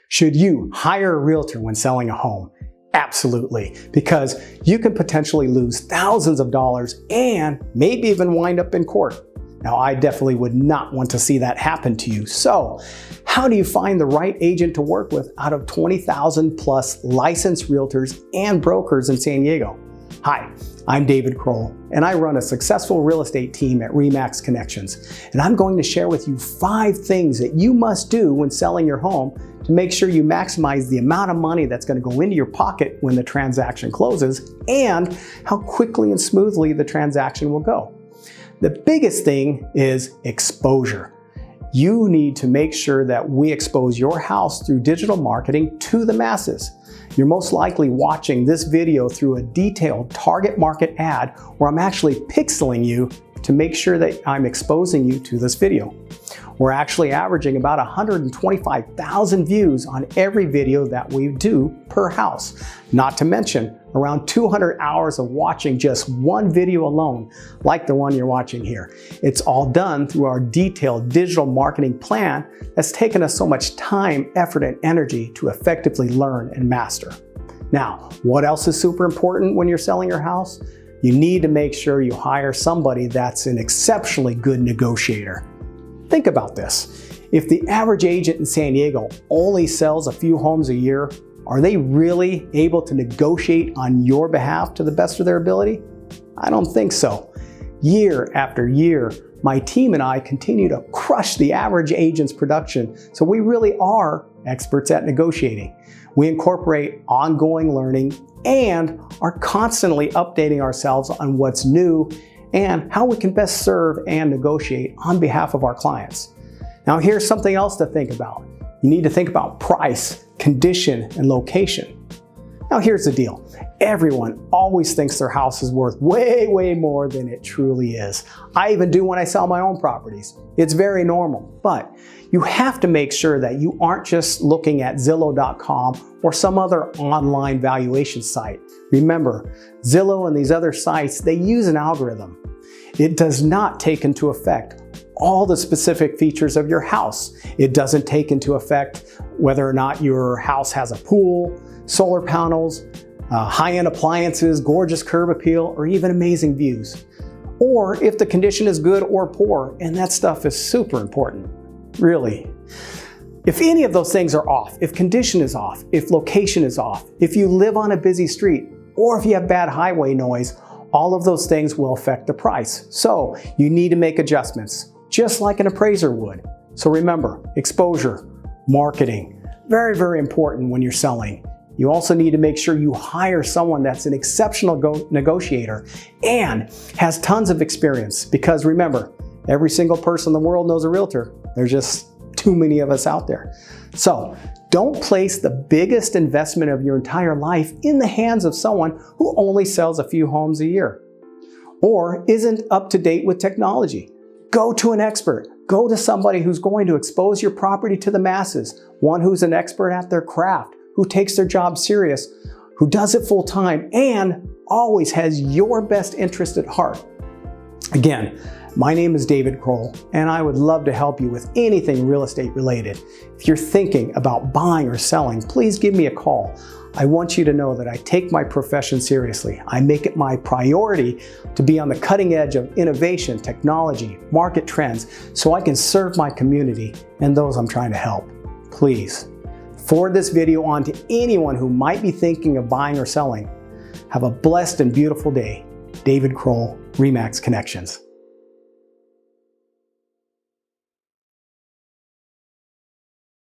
Should you hire a realtor when selling a home? Absolutely, because you can potentially lose thousands of dollars and maybe even wind up in court. Now, I definitely would not want to see that happen to you. So, how do you find the right agent to work with out of 20,000 plus licensed realtors and brokers in San Diego? Hi, I'm David Crowell, and I run a successful real estate team at RE/MAX Connections. And I'm going to share with you 5 things that you must do when selling your home to make sure you maximize the amount of money that's going to go into your pocket when the transaction closes, and how quickly and smoothly the transaction will go. The biggest thing is exposure. You need to make sure that we expose your house through digital marketing to the masses. You're most likely watching this video through a detailed target market ad where I'm actually pixeling you to make sure that I'm exposing you to this video. We're actually averaging about 125,000 views on every video that we do per house. Not to mention around 200 hours of watching just one video alone, like the one you're watching here. It's all done through our detailed digital marketing plan that's taken us so much time, effort, and energy to effectively learn and master. Now, what else is super important when you're selling your house? You need to make sure you hire somebody that's an exceptionally good negotiator. Think about this. If the average agent in San Diego only sells a few homes a year, are they really able to negotiate on your behalf to the best of their ability? I don't think so. Year after year, my team and I continue to crush the average agent's production, so we really are experts at negotiating. We incorporate ongoing learning and are constantly updating ourselves on what's new and how we can best serve and negotiate on behalf of our clients. Now, here's something else to think about. You need to think about price, condition, and location. Now, here's the deal. Everyone always thinks their house is worth way more than it truly is. I even do when I sell my own properties. It's very normal, but you have to make sure that you aren't just looking at Zillow.com or some other online valuation site. Remember, Zillow and these other sites, they use an algorithm. It does not take into effect all the specific features of your house. It doesn't take into effect whether or not your house has a pool, solar panels, high-end appliances, gorgeous curb appeal, or even amazing views. Or if the condition is good or poor, and that stuff is super important, really. If any of those things are off, if condition is off, if location is off, if you live on a busy street, or if you have bad highway noise, all of those things will affect the price. So you need to make adjustments, just like an appraiser would. So remember, exposure, marketing, very important when you're selling. You also need to make sure you hire someone that's an exceptional negotiator and has tons of experience, because remember, every single person in the world knows a realtor. There's just too many of us out there. So don't place the biggest investment of your entire life in the hands of someone who only sells a few homes a year or isn't up to date with technology. Go to an expert. Go to somebody who's going to expose your property to the masses, one who's an expert at their craft, who takes their job serious, who does it full time, and always has your best interest at heart. Again, my name is David Crowell, and I would love to help you with anything real estate related. If you're thinking about buying or selling, please give me a call. I want you to know that I take my profession seriously. I make it my priority to be on the cutting edge of innovation, technology, market trends, so I can serve my community and those I'm trying to help. Please forward this video on to anyone who might be thinking of buying or selling. Have a blessed and beautiful day. David Crowell, RE/MAX Connections.